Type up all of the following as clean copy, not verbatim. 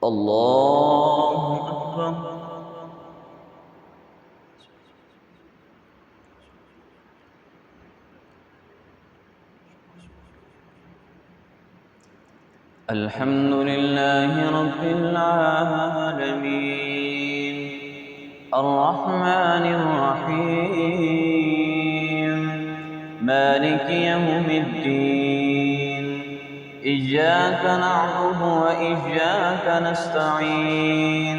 الله أكبر. الحمد لله رب العالمين الرحمن الرحيم مالك يوم الدين إياك نعبد وإياك نستعين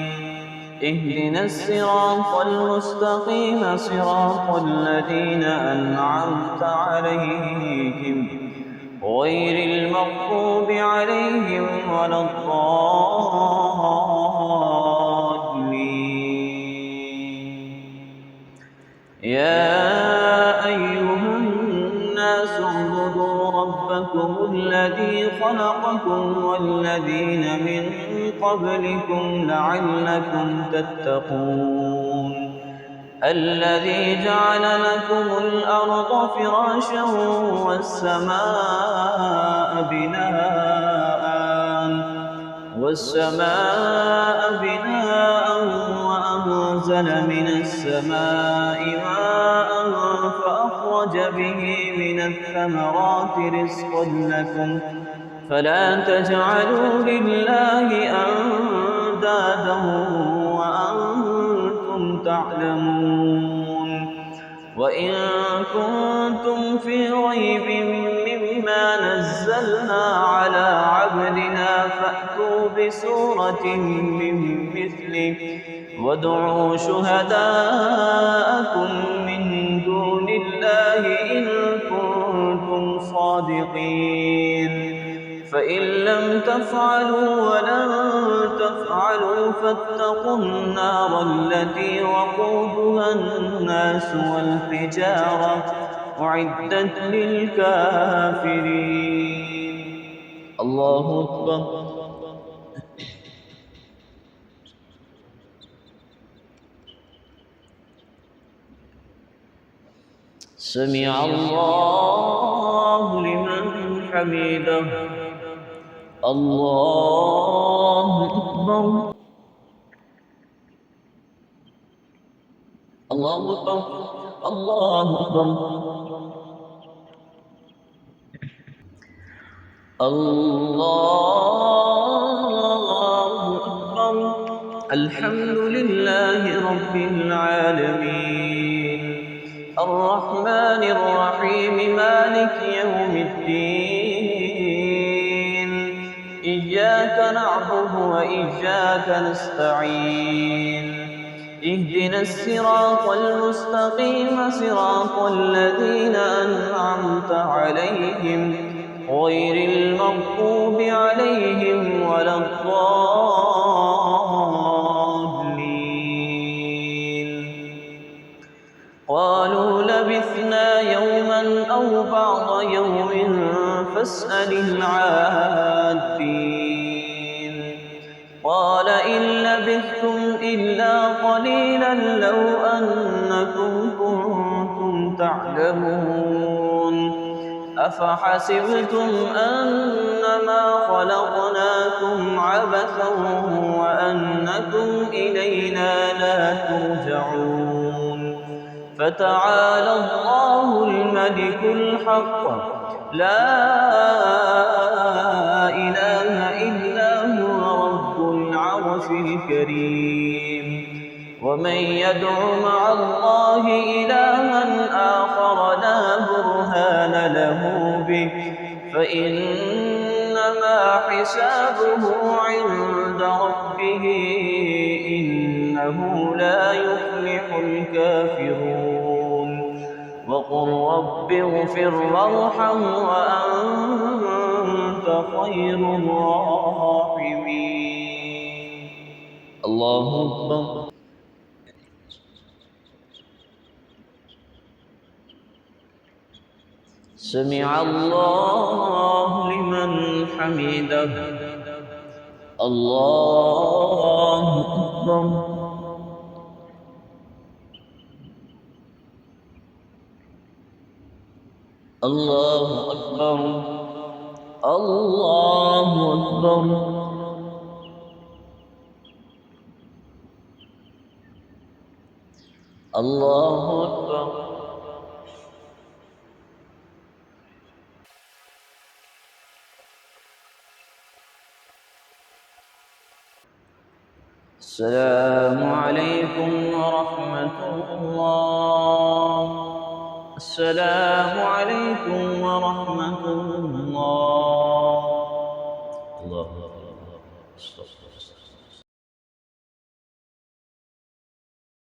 اهدنا الصراط المستقيم صراط الذين أنعمت عليهم غير المغضوب عليهم ولا الضالين. يا أيها الناس اعبدوا ربكم الذي خلقكم والذين من قبلكم لعلكم تتقون الذي جعل لكم الأرض فراشا والسماء بناء وأنزل من السماء ماء فأخرج به من الثمرات رزقا لكم فلا تجعلوا لله أندادا وأنتم تعلمون وإن كنتم في ريب مما نزلنا على عبدنا فأتوا بسورة من مثله وادعوا شهداءكم من دون الله إن كنتم صادقين فإن لم تفعلوا ولن تفعلوا فاتقوا النار التي وقودها الناس والحجارة أعدت للكافرين. الله أكبر. سمع الله لمن حمده. الله أكبر. الله أكبر. الله أكبر. الله أكبر. الحمد لله رب العالمين الرحمن الرحيم مالك يوم الدين إياك نعبد وإياك نستعين اهدنا الصراط المستقيم صراط الذين أنعمت عليهم غير المغضوب عليهم ولا الضالين. قالوا لبثنا يوما أو بعض يوم فاسأل العادين قال إن لبثتم إلا قليلا لو أنكم كنتم تعلمون أفحسبتم أنما خلقناكم عبثا وأنكم إلينا لا ترجعون فتعالى الله الملك الحق لا إله إلا هو رب العرش الكريم ومن يدع مع الله إلها آخر لا برهان له به فإنما حسابه عند ربه إنه لا يفلح الكافرون وقل رب اغفر وارحم وأنت خير الراحمين. الله أكبر. سمع الله لمن حمده. الله أكبر. الله أكبر. الله أكبر. الله أكبر. السلام عليكم ورحمة الله. السلام عليكم ورحمة الله.